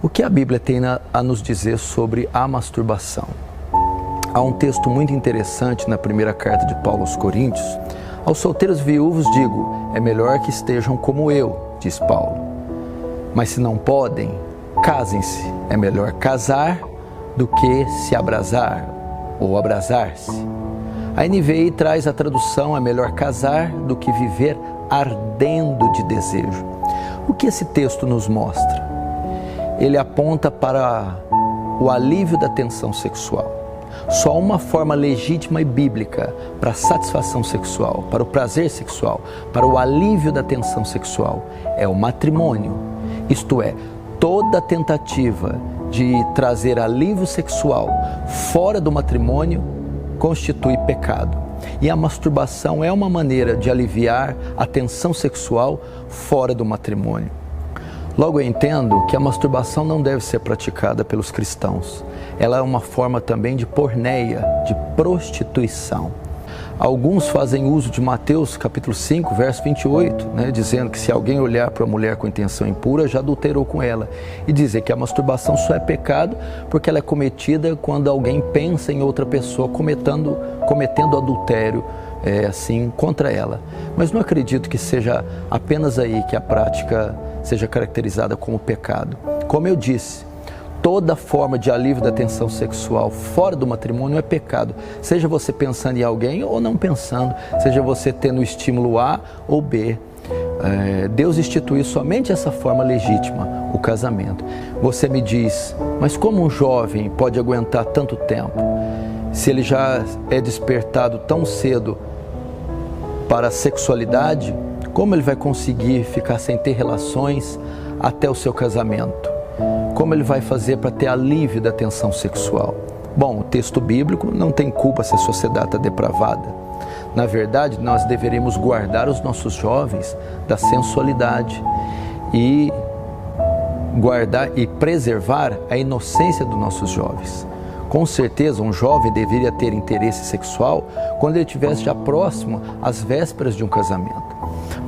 O que a Bíblia tem a nos dizer sobre a masturbação? Há um texto muito interessante na primeira carta de Paulo aos Coríntios. Aos solteiros viúvos digo, é melhor que estejam como eu, diz Paulo. Mas se não podem, casem-se. É melhor casar do que se abrasar ou abrasar-se. A NVI traz a tradução, é melhor casar do que viver ardendo de desejo. O que esse texto nos mostra? Ele aponta para o alívio da tensão sexual. Só uma forma legítima e bíblica para a satisfação sexual, para o prazer sexual, para o alívio da tensão sexual é o matrimônio. Isto é, toda tentativa de trazer alívio sexual fora do matrimônio constitui pecado. E a masturbação é uma maneira de aliviar a tensão sexual fora do matrimônio. Logo eu entendo que a masturbação não deve ser praticada pelos cristãos. Ela é uma forma também de porneia, de prostituição. Alguns fazem uso de Mateus capítulo 5, verso 28, dizendo que se alguém olhar para a mulher com intenção impura, já adulterou com ela. E dizer que a masturbação só é pecado porque ela é cometida quando alguém pensa em outra pessoa cometendo adultério contra ela. Mas não acredito que seja apenas aí que a prática seja caracterizada como pecado. Como eu disse, toda forma de alívio da tensão sexual fora do matrimônio é pecado. Seja você pensando em alguém ou não pensando, seja você tendo o estímulo A ou B. Deus instituiu somente essa forma legítima, o casamento. Você me diz, mas como um jovem pode aguentar tanto tempo? Se ele já é despertado tão cedo para a sexualidade, como ele vai conseguir ficar sem ter relações até o seu casamento? Como ele vai fazer para ter alívio da tensão sexual? Bom, o texto bíblico não tem culpa se a sociedade está depravada. Na verdade, nós deveríamos guardar os nossos jovens da sensualidade e guardar e preservar a inocência dos nossos jovens. Com certeza, um jovem deveria ter interesse sexual quando ele estivesse já próximo às vésperas de um casamento.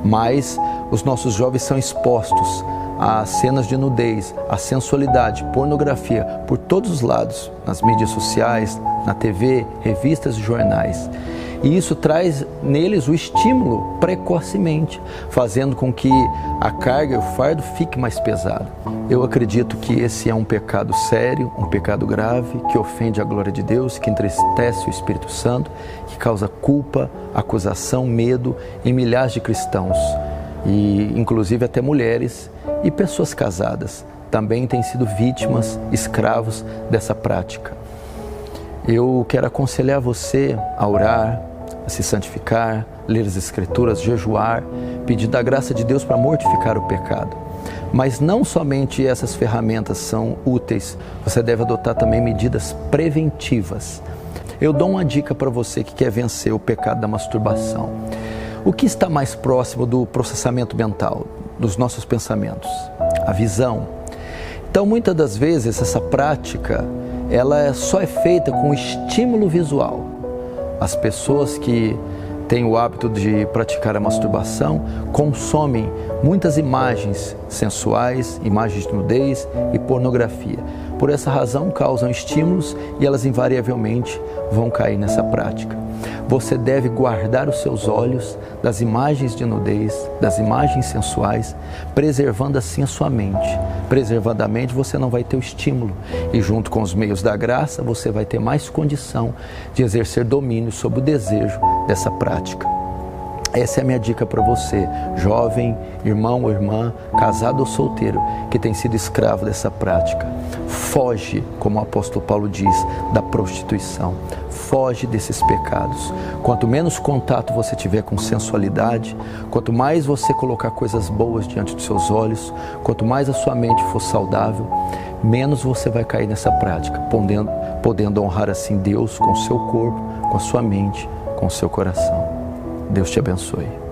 Mas os nossos jovens são expostos a cenas de nudez, a sensualidade, pornografia, por todos os lados, nas mídias sociais, na TV, revistas e jornais. E isso traz neles o estímulo precocemente, fazendo com que a carga e o fardo fique mais pesado. Eu acredito que esse é um pecado sério, um pecado grave, que ofende a glória de Deus, que entristece o Espírito Santo, que causa culpa, acusação, medo em milhares de cristãos, e inclusive até mulheres e pessoas casadas também têm sido vítimas, escravos dessa prática. Eu quero aconselhar você a orar, a se santificar, ler as Escrituras, jejuar, pedir da graça de Deus para mortificar o pecado. Mas não somente essas ferramentas são úteis, você deve adotar também medidas preventivas. Eu dou uma dica para você que quer vencer o pecado da masturbação. O que está mais próximo do processamento mental, dos nossos pensamentos? A visão. Então, muitas das vezes, essa prática, ela só é feita com estímulo visual. As pessoas que têm o hábito de praticar a masturbação consomem muitas imagens sensuais, imagens de nudez e pornografia. Por essa razão, causam estímulos e elas invariavelmente vão cair nessa prática. Você deve guardar os seus olhos das imagens de nudez, das imagens sensuais, preservando assim a sua mente. Preservando a mente, você não vai ter o estímulo. E junto com os meios da graça, você vai ter mais condição de exercer domínio sobre o desejo dessa prática. Essa é a minha dica para você, jovem, irmão ou irmã, casado ou solteiro, que tem sido escravo dessa prática. Foge, como o apóstolo Paulo diz, da prostituição. Foge desses pecados. Quanto menos contato você tiver com sensualidade, quanto mais você colocar coisas boas diante dos seus olhos, quanto mais a sua mente for saudável, menos você vai cair nessa prática, podendo honrar assim Deus com o seu corpo, com a sua mente, com o seu coração. Deus te abençoe.